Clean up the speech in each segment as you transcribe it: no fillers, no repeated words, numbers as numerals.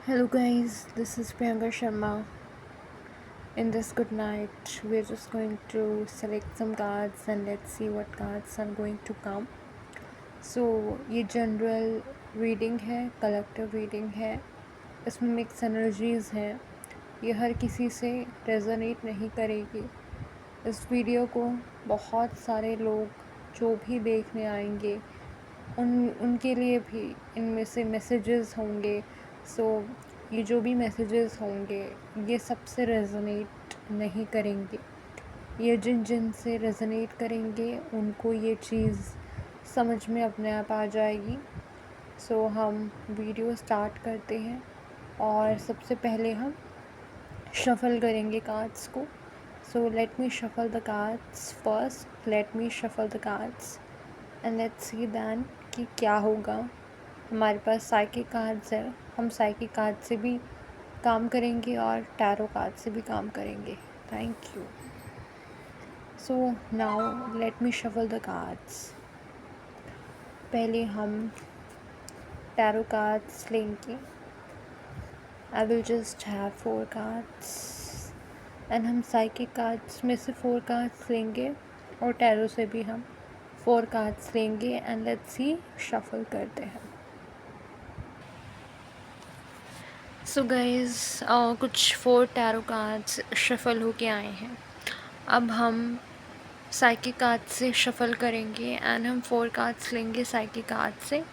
Hello guys, this is Priyanka Sharma. In this good night, we're just going to select some cards and let's see what cards are going to come. So ये general reading है, collective reading है, इसमें mix energies हैं, ये हर किसी से resonate नहीं करेगी। इस वीडियो को बहुत सारे लोग जो भी देखने आएंगे उनके लिए भी इनमें से मैसेजेस होंगे। सो ये जो भी मैसेजेस होंगे ये सबसे रेजोनेट नहीं करेंगे। ये जिन जिन से रेजोनेट करेंगे उनको ये चीज़ समझ में अपने आप आ जाएगी। सो हम वीडियो स्टार्ट करते हैं और सबसे पहले हम शफ़ल करेंगे कार्ड्स को। So let me shuffle the cards first, let me shuffle the cards and let's see then कि क्या होगा। हमारे पास साइकिक कार्ड्स है, हम साइकिक कार्ड से भी काम करेंगे और टैरो कार्ड से भी काम करेंगे। Thank you. So now let me shuffle the cards. पहले हम टैरो कार्ड्स लेंगे। I will just have 4 cards and हम साइकिक कार्ड्स में से 4 कार्ड्स लेंगे और टैरो से भी हम 4 कार्ड्स लेंगे एंड लेट्स सी शफल करते हैं। सो गाइज़ कुछ 4 टैरो कार्ड्स शफ़ल होके आए हैं। अब हम साइकिक कार्ड से शफ़ल करेंगे एंड हम 4 कार्ड्स लेंगे साइकिक कार्ड से।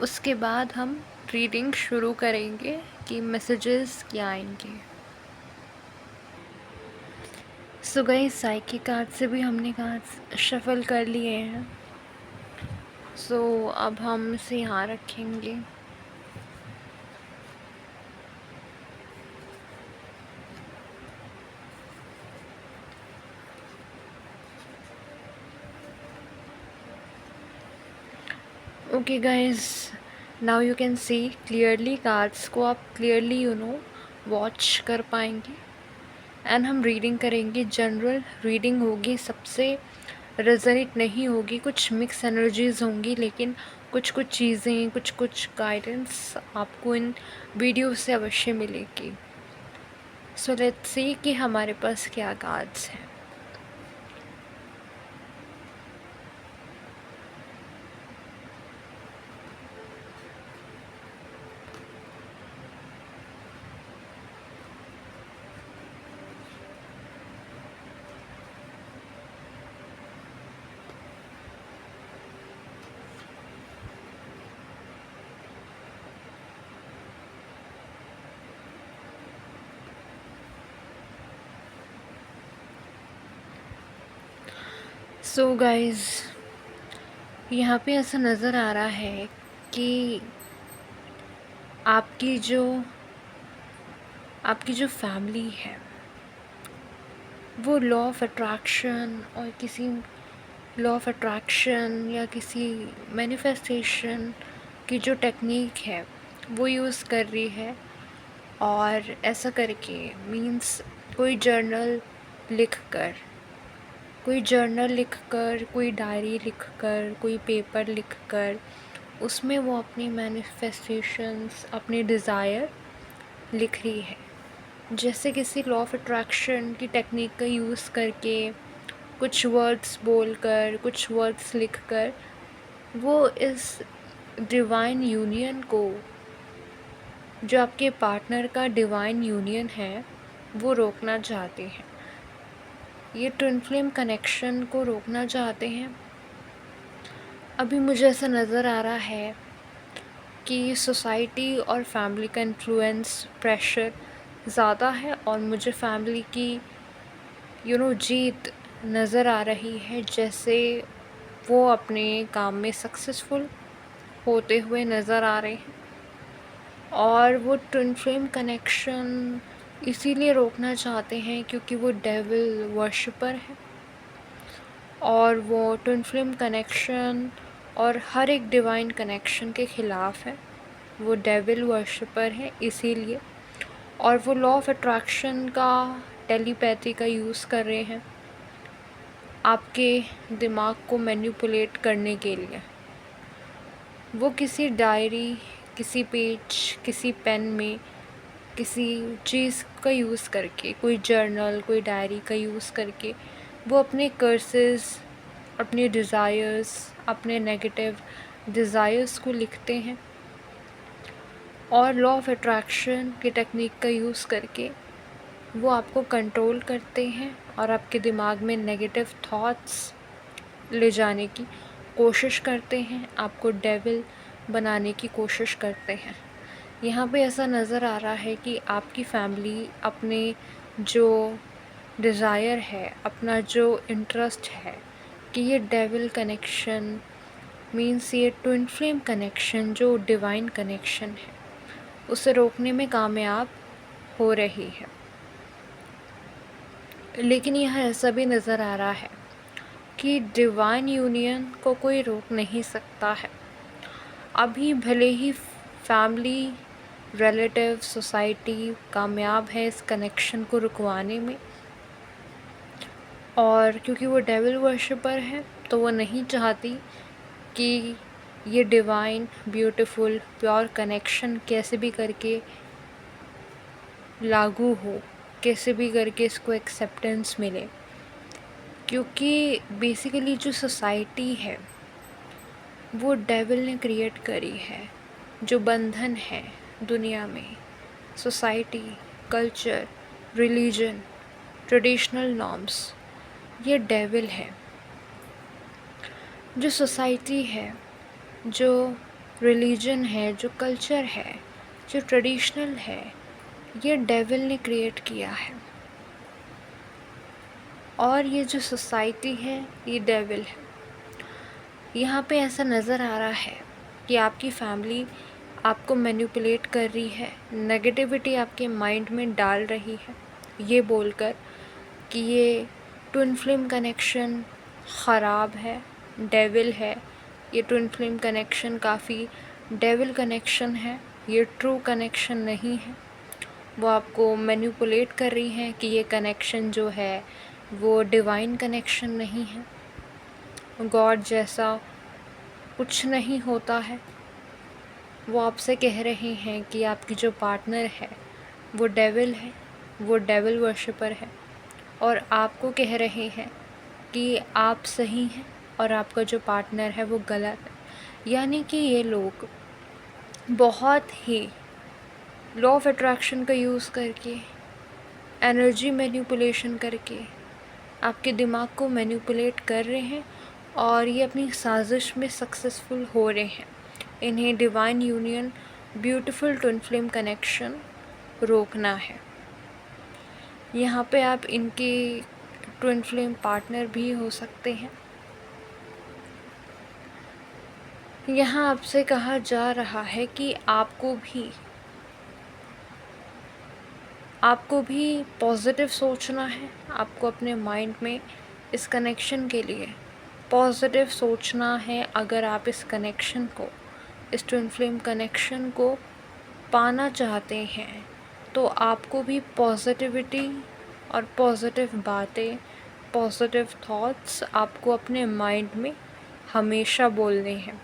उसके बाद हम रीडिंग शुरू करेंगे कि मैसेजेस क्या आएंगे। सो गाइज़ साइकिक कार्ड से भी हमने कार्ड्स शफ़ल कर लिए हैं। सो अब हम इसे यहाँ रखेंगे। Okay guys, now you can see clearly cards को आप क्लियरली वॉच कर पाएंगे एंड हम रीडिंग करेंगे। जनरल रीडिंग होगी, सबसे रेजोनेट नहीं होगी, कुछ मिक्स एनर्जीज होंगी, लेकिन कुछ कुछ चीज़ें, कुछ कुछ गाइडेंस आपको इन वीडियो से अवश्य मिलेगी। सो लेट्स सी कि हमारे पास क्या कार्ड्स हैं। सो गाइज, यहाँ पे ऐसा नज़र आ रहा है कि आपकी जो फैमिली है वो लॉ ऑफ अट्रैक्शन और किसी लॉ ऑफ अट्रैक्शन या किसी मैनिफेस्टेशन की जो टेक्निक है वो यूज़ कर रही है। और ऐसा करके मीन्स कोई जर्नल लिख कर, कोई डायरी लिख कर, कोई पेपर लिख कर उसमें वो अपनी मैनिफेस्टेशंस, अपनी डिज़ायर लिख रही है। जैसे किसी लॉ ऑफ अट्रैक्शन की टेक्निक का यूज़ करके कुछ वर्ड्स बोलकर, कुछ वर्ड्स लिखकर वो इस डिवाइन यूनियन को, जो आपके पार्टनर का डिवाइन यूनियन है, वो रोकना चाहते हैं। ये ट्विन फ्लेम कनेक्शन को रोकना चाहते हैं। अभी मुझे ऐसा नज़र आ रहा है कि सोसाइटी और फैमिली का इन्फ्लुएंस, प्रेशर ज़्यादा है और मुझे फैमिली की जीत नज़र आ रही है। जैसे वो अपने काम में सक्सेसफुल होते हुए नज़र आ रहे हैं और वो ट्विन फ्लेम कनेक्शन इसीलिए रोकना चाहते हैं क्योंकि वो डेविल वर्शिपर है और वो ट्विन फ्लेम कनेक्शन और हर एक डिवाइन कनेक्शन के ख़िलाफ़ है। वो डेविल वर्शिपर है इसीलिए, और वो लॉ ऑफ अट्रैक्शन का, टेलीपैथी का यूज़ कर रहे हैं आपके दिमाग को मैनिपुलेट करने के लिए। वो किसी डायरी, किसी पेज, किसी पेन में किसी चीज़ का यूज़ करके, कोई जर्नल, कोई डायरी का यूज़ करके वो अपने कर्सेस, अपने डिज़ायर्स, अपने नेगेटिव डिज़ायर्स को लिखते हैं और लॉ ऑफ अट्रैक्शन की टेक्निक का यूज़ करके वो आपको कंट्रोल करते हैं और आपके दिमाग में नेगेटिव थॉट्स ले जाने की कोशिश करते हैं, आपको डेविल बनाने की कोशिश करते हैं। यहाँ पे ऐसा नज़र आ रहा है कि आपकी फैमिली अपने जो डिज़ायर है, अपना जो इंटरेस्ट है कि ये डेविल कनेक्शन मीन्स ये ट्विन फ्लेम कनेक्शन जो डिवाइन कनेक्शन है उसे रोकने में कामयाब हो रही है। लेकिन यह ऐसा भी नज़र आ रहा है कि डिवाइन यूनियन को कोई रोक नहीं सकता है। अभी भले ही फैमिली, रिलेटिव, सोसाइटी कामयाब है इस कनेक्शन को रुकवाने में, और क्योंकि वो डेविल वर्शिपर है तो वो नहीं चाहती कि ये डिवाइन, ब्यूटीफुल, प्योर कनेक्शन कैसे भी करके लागू हो, कैसे भी करके इसको एक्सेप्टेंस मिले। क्योंकि बेसिकली जो सोसाइटी है वो डेविल ने क्रिएट करी है। जो बंधन है दुनिया में, society, culture, religion, traditional norms, ये डेविल है। जो सोसाइटी है, जो रिलीजन है, जो कल्चर है, जो ट्रेडिशनल है, ये डेविल ने क्रिएट किया है। और ये जो सोसाइटी है ये डेविल है। यहाँ पे ऐसा नज़र आ रहा है कि आपकी फैमिली आपको मैनिपुलेट कर रही है, नेगेटिविटी आपके माइंड में डाल रही है, ये बोलकर कि ये ट्विन फ्लेम कनेक्शन ख़राब है, डेविल है, ये ट्विन फ्लेम कनेक्शन काफ़ी डेविल कनेक्शन है, ये ट्रू कनेक्शन नहीं है। वो आपको मैनिपुलेट कर रही हैं कि ये कनेक्शन जो है वो डिवाइन कनेक्शन नहीं है, गॉड जैसा कुछ नहीं होता है। वो आपसे कह रहे हैं कि आपकी जो पार्टनर है वो डेविल है, वो डेविल वर्शिपर है, और आपको कह रहे हैं कि आप सही हैं और आपका जो पार्टनर है वो गलत है। यानी कि ये लोग बहुत ही लॉ ऑफ अट्रैक्शन का यूज़ करके, एनर्जी मैनिपुलेशन करके आपके दिमाग को मैनिपुलेट कर रहे हैं और ये अपनी साजिश में सक्सेसफुल हो रहे हैं। इन्हें divine union, beautiful twin flame connection रोकना है। यहाँ पे आप इनके ट्विन फ्लेम पार्टनर भी हो सकते हैं। यहाँ आपसे कहा जा रहा है कि आपको भी पॉजिटिव सोचना है। आपको अपने माइंड में इस कनेक्शन के लिए पॉजिटिव सोचना है। अगर आप इस कनेक्शन को, इस ट्विन फ्लेम कनेक्शन को पाना चाहते हैं तो आपको भी पॉजिटिविटी और पॉजिटिव बातें, पॉजिटिव थॉट्स आपको अपने माइंड में हमेशा बोलने हैं।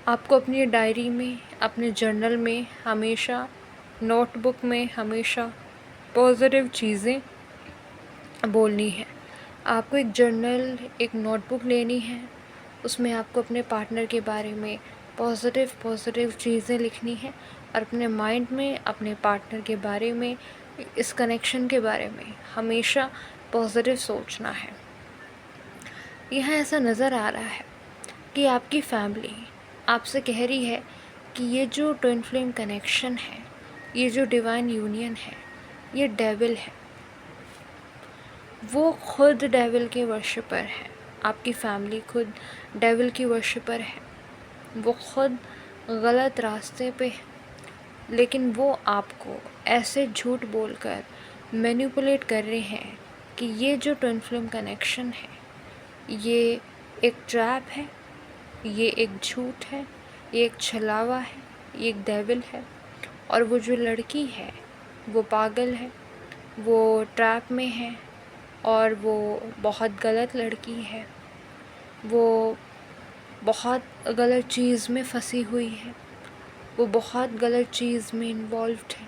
आपको अपनी डायरी में, अपने जर्नल में हमेशा, नोटबुक में हमेशा पॉजिटिव चीज़ें बोलनी है। आपको एक जर्नल, एक नोटबुक लेनी है, उसमें आपको अपने पार्टनर के बारे में पॉजिटिव चीज़ें लिखनी है और अपने माइंड में अपने पार्टनर के बारे में, इस कनेक्शन के बारे में हमेशा पॉजिटिव सोचना है। यह ऐसा नज़र आ रहा है कि आपकी फैमिली आपसे कह रही है कि ये जो ट्विन फ्लेम कनेक्शन है, ये जो डिवाइन यूनियन है, ये डेविल है। वो खुद डेविल के वर्शिपर है। आपकी फैमिली खुद डेविल की वर्शिपर है। वो खुद गलत रास्ते पे है, लेकिन वो आपको ऐसे झूठ बोलकर मैनिपुलेट कर रहे हैं कि ये जो ट्विन फ्लेम कनेक्शन है ये एक ट्रैप है, ये एक झूठ है, ये एक छलावा है, ये एक डेविल है। और वो जो लड़की है वो पागल है, वो ट्रैप में है और वो बहुत गलत लड़की है, वो बहुत गलत चीज़ में फंसी हुई है। वो बहुत गलत चीज़ में इन्वॉल्व्ड है,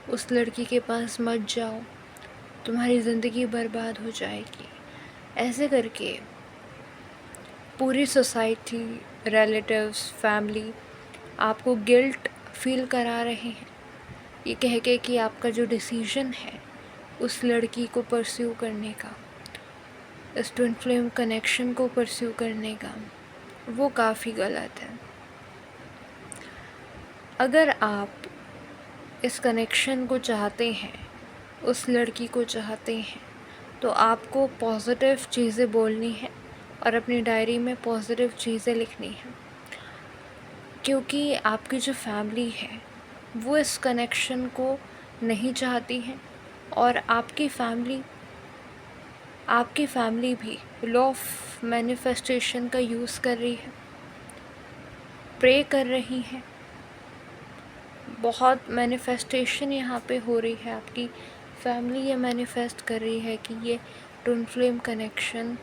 उस लड़की के पास मत जाओ, तुम्हारी ज़िंदगी बर्बाद हो जाएगी। ऐसे करके पूरी सोसाइटी, रिलेटिव्स, फैमिली आपको गिल्ट फील करा रहे हैं, ये कह के कि आपका जो डिसीजन है उस लड़की को परस्यू करने का, इस ट्विन फ्लेम कनेक्शन को परस्यू करने का, वो काफ़ी गलत है। अगर आप इस कनेक्शन को चाहते हैं, उस लड़की को चाहते हैं, तो आपको पॉजिटिव चीज़ें बोलनी है और अपनी डायरी में पॉजिटिव चीज़ें लिखनी है, क्योंकि आपकी जो फैमिली है वो इस कनेक्शन को नहीं चाहती है और आपकी फैमिली भी लॉ ऑफ मैनिफेस्टेशन का यूज़ कर रही है, प्रे कर रही है। बहुत मैनिफेस्टेशन यहाँ पे हो रही है, आपकी फैमिली ये मैनिफेस्ट कर रही है कि ये ट्विन फ्लेम कनेक्शन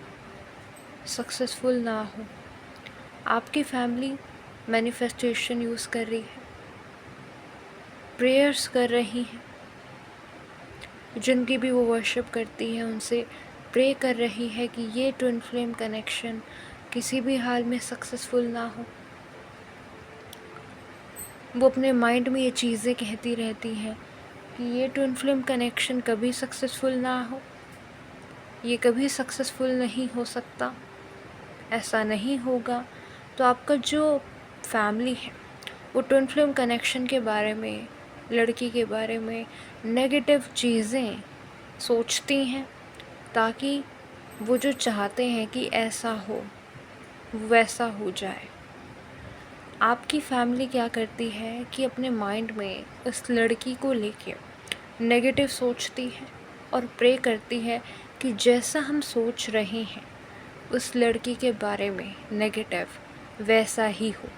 सक्सेसफुल ना हो। आपकी फैमिली मैनिफेस्टेशन यूज़ कर रही है, प्रेयर्स कर रही हैं, जिनकी भी वो वर्शिप करती हैं उनसे प्रे कर रही है कि ये ट्विन फ्लेम कनेक्शन किसी भी हाल में सक्सेसफुल ना हो। वो अपने माइंड में ये चीज़ें कहती रहती हैं कि ये ट्विन फ्लेम कनेक्शन कभी सक्सेसफुल ना हो, ये कभी सक्सेसफुल नहीं हो सकता, ऐसा नहीं होगा। तो आपका जो फैमिली है वो ट्विन फ्लेम कनेक्शन के बारे में, लड़की के बारे में नेगेटिव चीज़ें सोचती हैं, ताकि वो जो चाहते हैं कि ऐसा हो वैसा हो जाए। आपकी फैमिली क्या करती है कि अपने माइंड में उस लड़की को लेके नेगेटिव सोचती है और प्रे करती है कि जैसा हम सोच रहे हैं उस लड़की के बारे में नेगेटिव वैसा ही हो।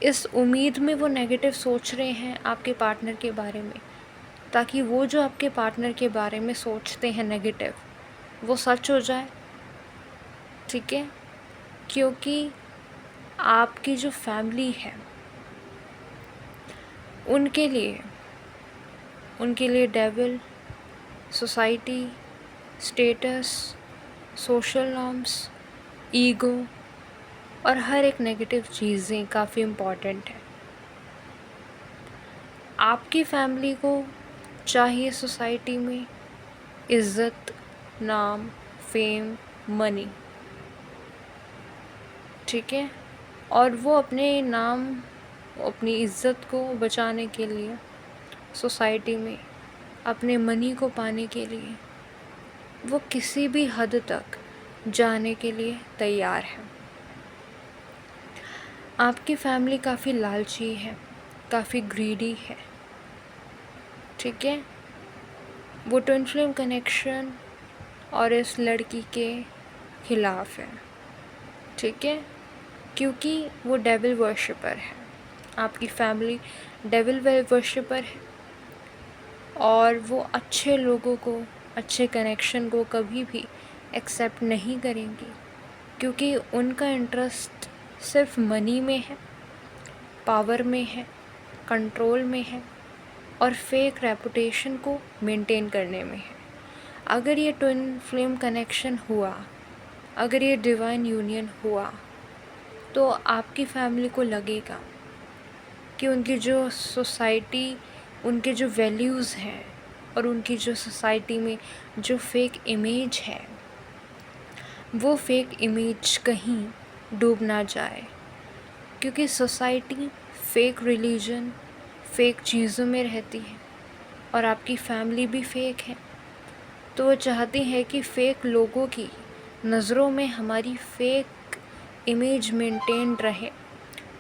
इस उम्मीद में वो नेगेटिव सोच रहे हैं आपके पार्टनर के बारे में, ताकि वो जो आपके पार्टनर के बारे में सोचते हैं नेगेटिव वो सच हो जाए। ठीक है, क्योंकि आपकी जो फैमिली है उनके लिए devil, society, status, social norms, ego और हर एक नेगेटिव चीज़ें काफ़ी इम्पॉर्टेंट है। आपकी फैमिली को चाहिए सोसाइटी में इज़्ज़त, नाम, फेम, मनी। ठीक है, और वो अपने नाम, अपनी इज़्ज़त को बचाने के लिए सोसाइटी में, अपने मनी को पाने के लिए वो किसी भी हद तक जाने के लिए तैयार है। आपकी फैमिली काफ़ी लालची है, काफ़ी ग्रीडी है। ठीक है, वो ट्विन फ्लेम कनेक्शन और इस लड़की के खिलाफ़ है। ठीक है, क्योंकि वो डेविल वर्शिपर है। आपकी फैमिली डेविल वर्शिपर है और वो अच्छे लोगों को, अच्छे कनेक्शन को कभी भी एक्सेप्ट नहीं करेंगी, क्योंकि उनका इंटरेस्ट सिर्फ मनी में है, पावर में है, कंट्रोल में है और फेक रेपुटेशन को मेंटेन करने में है। अगर ये ट्विन फ्लेम कनेक्शन हुआ, अगर ये डिवाइन यूनियन हुआ, तो आपकी फैमिली को लगेगा कि उनकी जो सोसाइटी, उनके जो वैल्यूज़ हैं और उनकी जो सोसाइटी में जो फेक इमेज है, वो फेक इमेज कहीं डूब ना जाए। क्योंकि सोसाइटी फेक रिलीजन, फेक चीज़ों में रहती है और आपकी फैमिली भी फेक है। तो वो चाहती है कि फेक लोगों की नज़रों में हमारी फेक इमेज मेंटेन रहे।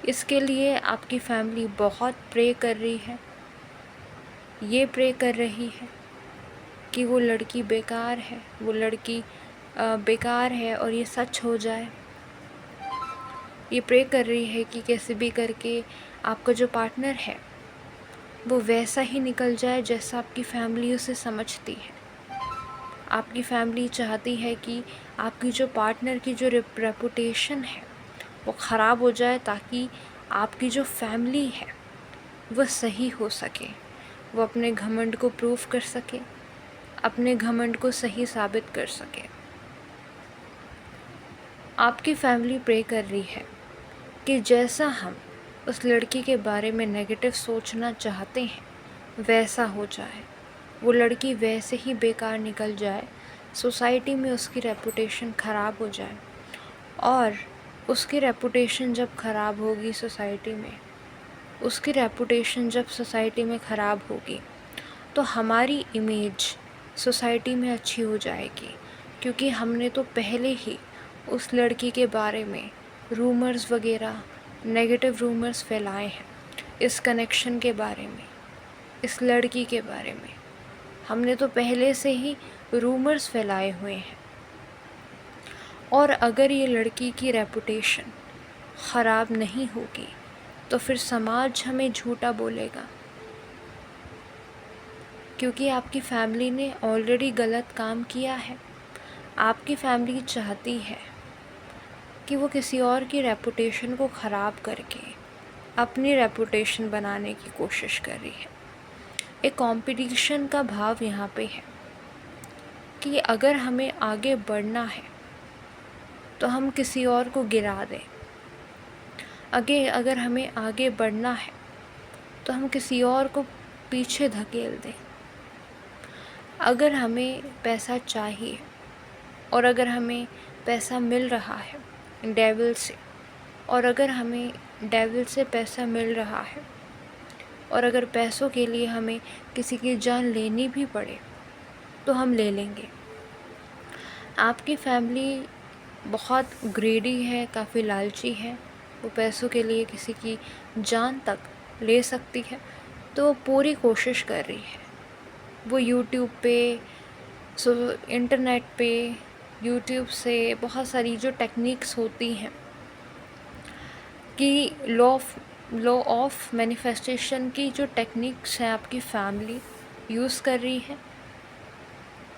इसके लिए आपकी फैमिली बहुत प्रे कर रही है, ये प्रे कर रही है कि वो लड़की बेकार है, वो लड़की बेकार है और ये सच हो जाए। ये प्रे कर रही है कि कैसे भी करके आपका जो पार्टनर है वो वैसा ही निकल जाए जैसा आपकी फैमिली उसे समझती है। आपकी फैमिली चाहती है कि आपकी जो पार्टनर की जो रेपुटेशन है वो ख़राब हो जाए, ताकि आपकी जो फैमिली है वो सही हो सके, वो अपने घमंड को प्रूफ कर सके, अपने घमंड को सही साबित कर सके। आपकी फैमिली प्रे कर रही है कि जैसा हम उस लड़की के बारे में नेगेटिव सोचना चाहते हैं वैसा हो जाए, वो लड़की वैसे ही बेकार निकल जाए, सोसाइटी में उसकी रेपुटेशन ख़राब हो जाए। और उसकी रेपुटेशन जब ख़राब होगी सोसाइटी में, उसकी रेपुटेशन जब सोसाइटी में ख़राब होगी, तो हमारी इमेज सोसाइटी में अच्छी हो जाएगी, क्योंकि हमने तो पहले ही उस लड़की के बारे में रूमर्स वगैरह, नेगेटिव रूमर्स फैलाए हैं। इस कनेक्शन के बारे में, इस लड़की के बारे में हमने तो पहले से ही रूमर्स फैलाए हुए हैं। और अगर ये लड़की की रेपुटेशन ख़राब नहीं होगी तो फिर समाज हमें झूठा बोलेगा, क्योंकि आपकी फैमिली ने ऑलरेडी गलत काम किया है। आपकी फैमिली चाहती है कि वो किसी और की रेपुटेशन को ख़राब करके अपनी रेपुटेशन बनाने की कोशिश कर रही है। एक कंपटीशन का भाव यहाँ पे है कि अगर हमें आगे बढ़ना है तो हम किसी और को गिरा दें। अगर हमें आगे बढ़ना है तो हम किसी और को पीछे धकेल दें। अगर हमें पैसा चाहिए और अगर हमें पैसा मिल रहा है डेविल से, और अगर हमें डेविल से पैसा मिल रहा है, और अगर पैसों के लिए हमें किसी की जान लेनी भी पड़े तो हम ले लेंगे। आपकी फैमिली बहुत ग्रेडी है, काफ़ी लालची है, वो पैसों के लिए किसी की जान तक ले सकती है, तो वो पूरी कोशिश कर रही है। वो यूट्यूब पे, इंटरनेट पे, यूट्यूब से बहुत सारी जो टेक्निक्स होती हैं कि लॉ ऑफ मैनिफेस्टेशन की जो टेक्निक्स हैं आपकी फैमिली यूज़ कर रही है।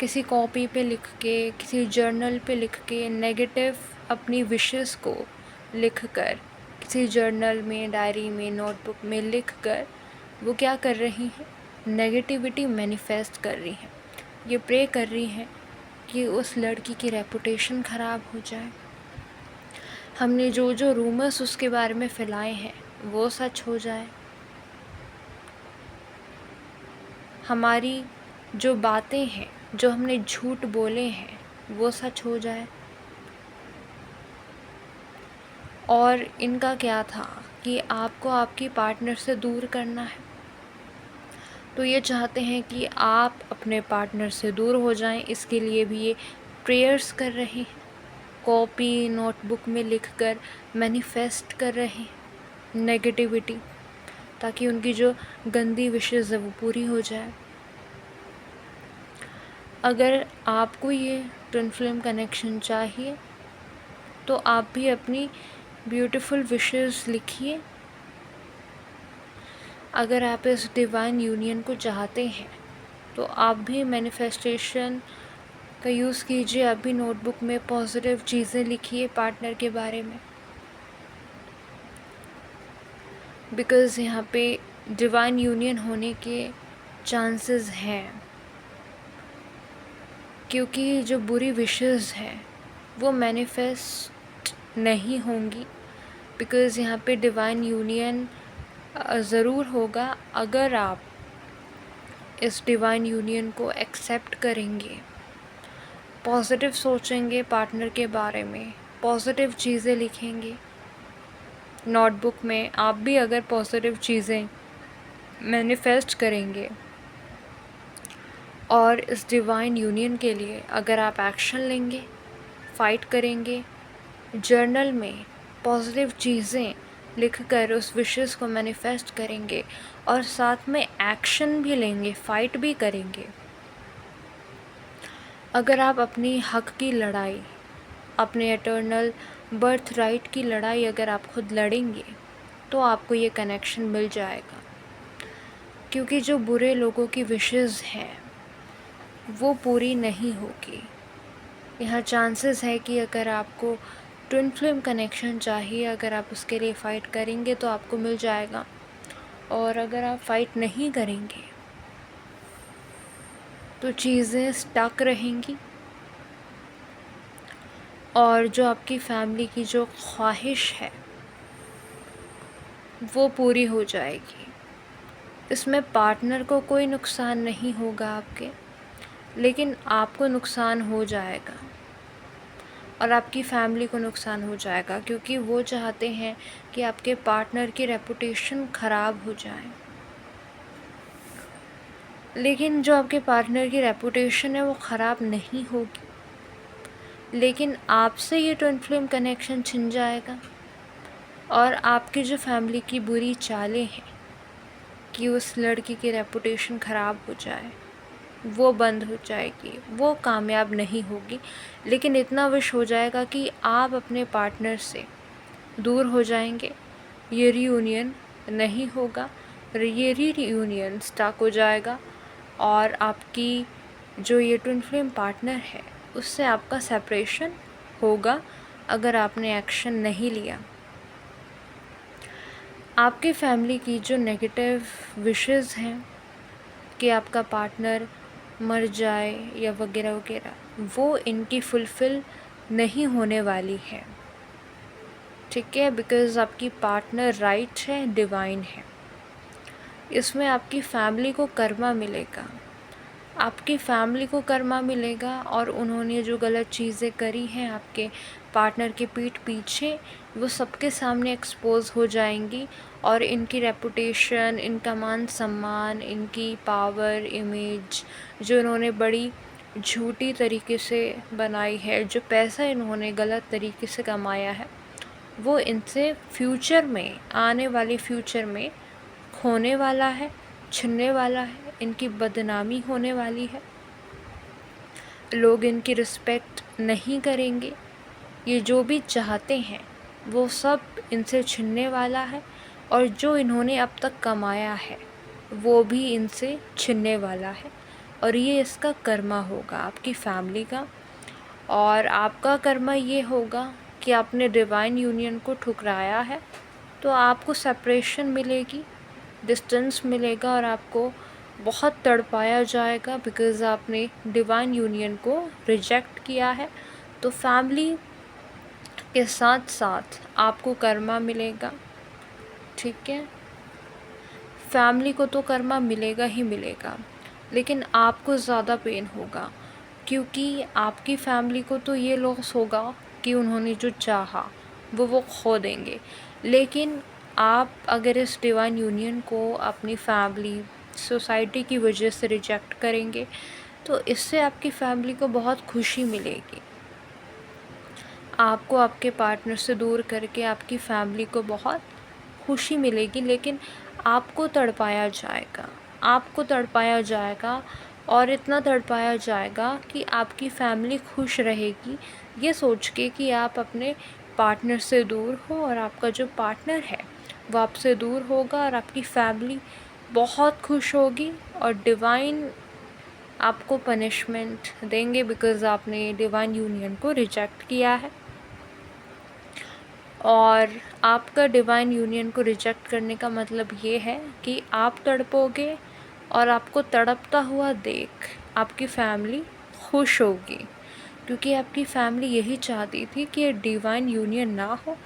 किसी कॉपी पे लिख के, किसी जर्नल पे लिख के, नेगेटिव अपनी विशेस को लिख कर, किसी जर्नल में, डायरी में, नोटबुक में लिख कर वो क्या कर रही हैं, नेगेटिविटी मैनिफेस्ट कर रही हैं। ये प्रे कर रही हैं कि उस लड़की की रेपुटेशन ख़राब हो जाए, हमने जो जो रूमर्स उसके बारे में फैलाए हैं वो सच हो जाए, हमारी जो बातें हैं, जो हमने झूठ बोले हैं वो सच हो जाए। और इनका क्या था कि आपको आपकी पार्टनर से दूर करना है, तो ये चाहते हैं कि आप अपने पार्टनर से दूर हो जाएं। इसके लिए भी ये प्रेयर्स कर रहे हैं, कॉपी नोटबुक में लिखकर मैनिफेस्ट कर रहे हैं नेगेटिविटी, ताकि उनकी जो गंदी विशेज़ है वो पूरी हो जाए। अगर आपको ये ट्विन फ्लेम कनेक्शन चाहिए तो आप भी अपनी ब्यूटीफुल विशेस लिखिए। अगर आप इस डिवाइन यूनियन को चाहते हैं तो आप भी मैनिफेस्टेशन का यूज़ कीजिए। आप भी नोटबुक में पॉजिटिव चीज़ें लिखिए पार्टनर के बारे में, बिकॉज़ यहाँ पे डिवाइन यूनियन होने के चांसेस हैं, क्योंकि जो बुरी विशेस हैं वो मैनिफेस्ट नहीं होंगी। बिकॉज़ यहाँ पे डिवाइन यूनियन ज़रूर होगा अगर आप इस डिवाइन यूनियन को एक्सेप्ट करेंगे, पॉजिटिव सोचेंगे पार्टनर के बारे में, पॉजिटिव चीज़ें लिखेंगे नोटबुक में। आप भी अगर पॉजिटिव चीज़ें मैनिफेस्ट करेंगे और इस डिवाइन यूनियन के लिए अगर आप एक्शन लेंगे, फ़ाइट करेंगे, जर्नल में पॉजिटिव चीज़ें लिखकर उस विशेस को मैनिफेस्ट करेंगे और साथ में एक्शन भी लेंगे, फ़ाइट भी करेंगे, अगर आप अपनी हक की लड़ाई, अपने एटर्नल बर्थ राइट की लड़ाई अगर आप खुद लड़ेंगे तो आपको ये कनेक्शन मिल जाएगा। क्योंकि जो बुरे लोगों की विशेस हैं वो पूरी नहीं होगी। यहाँ चांसेस है कि अगर आपको ट्विन फ्लेम कनेक्शन चाहिए, अगर आप उसके लिए फ़ाइट करेंगे तो आपको मिल जाएगा, और अगर आप फ़ाइट नहीं करेंगे तो चीज़ें स्टक रहेंगी, और जो आपकी फैमिली की जो ख्वाहिश है वो पूरी हो जाएगी। इसमें पार्टनर को कोई नुकसान नहीं होगा आपके, लेकिन आपको नुकसान हो जाएगा और आपकी फैमिली को नुकसान हो जाएगा, क्योंकि वो चाहते हैं कि आपके पार्टनर की रेपुटेशन ख़राब हो जाए। लेकिन जो आपके पार्टनर की रेपुटेशन है वो ख़राब नहीं होगी, लेकिन आपसे ये ट्विन फ्लेम कनेक्शन छिन जाएगा, और आपकी जो फैमिली की बुरी चालें हैं कि उस लड़की की रेपुटेशन ख़राब हो जाए वो बंद हो जाएगी, वो कामयाब नहीं होगी। लेकिन इतना विश हो जाएगा कि आप अपने पार्टनर से दूर हो जाएंगे, ये रीयूनियन नहीं होगा, ये रीयूनियन स्टक हो जाएगा, और आपकी जो ये ट्विन फ्लेम पार्टनर है उससे आपका सेपरेशन होगा अगर आपने एक्शन नहीं लिया। आपकी फैमिली की जो नेगेटिव विशेस हैं कि आपका पार्टनर मर जाए या वगैरह वगैरह, वो इनकी फुलफ़िल नहीं होने वाली है, ठीक है, बिकॉज़ आपकी पार्टनर राइट है, डिवाइन है। इसमें आपकी फैमिली को कर्मा मिलेगा, आपकी फैमिली को कर्मा मिलेगा, और उन्होंने जो गलत चीज़ें करी हैं आपके पार्टनर के पीठ पीछे वो सबके सामने एक्सपोज हो जाएंगी, और इनकी रेपुटेशन, इनका मान सम्मान, इनकी पावर, इमेज जो इन्होंने बड़ी झूठी तरीके से बनाई है, जो पैसा इन्होंने गलत तरीके से कमाया है, वो इनसे फ्यूचर में, आने वाले फ्यूचर में खोने वाला है, छिनने वाला है, इनकी बदनामी होने वाली है, लोग इनकी रिस्पेक्ट नहीं करेंगे। ये जो भी चाहते हैं वो सब इनसे छिनने वाला है, और जो इन्होंने अब तक कमाया है वो भी इनसे छिनने वाला है, और ये इसका कर्मा होगा आपकी फैमिली का। और आपका कर्मा ये होगा कि आपने डिवाइन यूनियन को ठुकराया है, तो आपको सेपरेशन मिलेगी, डिस्टेंस मिलेगा, और आपको बहुत तड़पाया जाएगा बिकॉज़ आपने डिवाइन यूनियन को रिजेक्ट किया है। तो फैमिली के साथ साथ आपको कर्मा मिलेगा, ठीक है। फैमिली को तो कर्मा मिलेगा ही मिलेगा, लेकिन आपको ज़्यादा पेन होगा, क्योंकि आपकी फैमिली को तो ये लॉस होगा कि उन्होंने जो चाहा वो खो देंगे। लेकिन आप अगर इस डिवाइन यूनियन को अपनी फैमिली, सोसाइटी की वजह से रिजेक्ट करेंगे, तो इससे आपकी फैमिली को बहुत खुशी मिलेगी। आपको आपके पार्टनर से दूर करके आपकी फैमिली को बहुत खुशी मिलेगी, लेकिन आपको तड़पाया जाएगा, आपको तड़पाया जाएगा, और इतना तड़पाया जाएगा कि आपकी फैमिली खुश रहेगी ये सोच के कि आप अपने पार्टनर से दूर हो, और आपका जो पार्टनर है वो आपसे दूर होगा, और आपकी फैमिली बहुत खुश होगी, और डिवाइन आपको पनिशमेंट देंगे बिकॉज़ आपने डिवाइन यूनियन को रिजेक्ट किया है। और आपका डिवाइन यूनियन को रिजेक्ट करने का मतलब ये है कि आप तड़पोगे, और आपको तड़पता हुआ देख आपकी फैमिली खुश होगी, क्योंकि आपकी फैमिली यही चाहती थी कि ये डिवाइन यूनियन ना हो,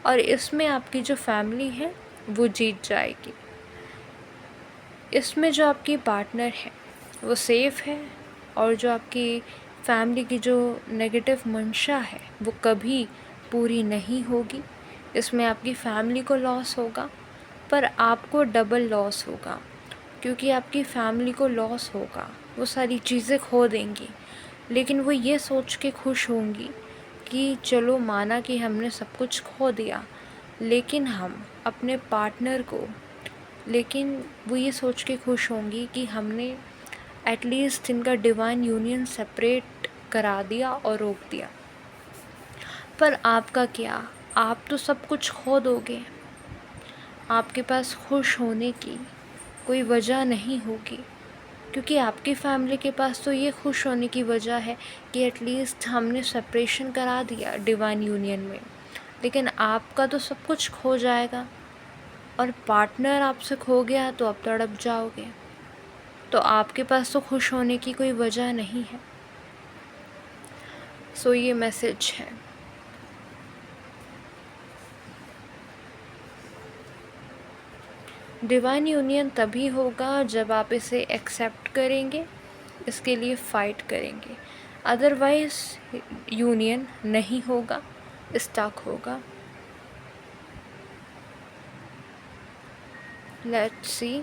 और इसमें आपकी जो फैमिली है वो जीत जाएगी। इसमें जो आपकी पार्टनर है वो सेफ़ है, और जो आपकी फैमिली की जो नेगेटिव मंशा है वो कभी पूरी नहीं होगी। इसमें आपकी फैमिली को लॉस होगा, पर आपको डबल लॉस होगा, क्योंकि आपकी फैमिली को लॉस होगा, वो सारी चीज़ें खो देंगी, लेकिन वो ये सोच के खुश होंगी कि चलो माना कि हमने सब कुछ खो दिया, लेकिन हम अपने पार्टनर को, लेकिन वो ये सोच के खुश होंगी कि हमने एटलीस्ट इनका डिवाइन यूनियन सेपरेट करा दिया और रोक दिया। पर आपका क्या, आप तो सब कुछ खो दोगे, आपके पास खुश होने की कोई वजह नहीं होगी, क्योंकि आपकी फैमिली के पास तो ये खुश होने की वजह है कि एटलीस्ट हमने सेपरेशन करा दिया डिवाइन यूनियन में, लेकिन आपका तो सब कुछ खो जाएगा, और पार्टनर आपसे खो गया तो आप तड़प जाओगे। तो आपके पास तो खुश होने की कोई वजह नहीं है। सो ये मैसेज है। डिवाइन यूनियन तभी होगा जब आप इसे एक्सेप्ट करेंगे, इसके लिए फ़ाइट करेंगे। अदरवाइज़ यूनियन नहीं होगा, स्टक होगा। Let's see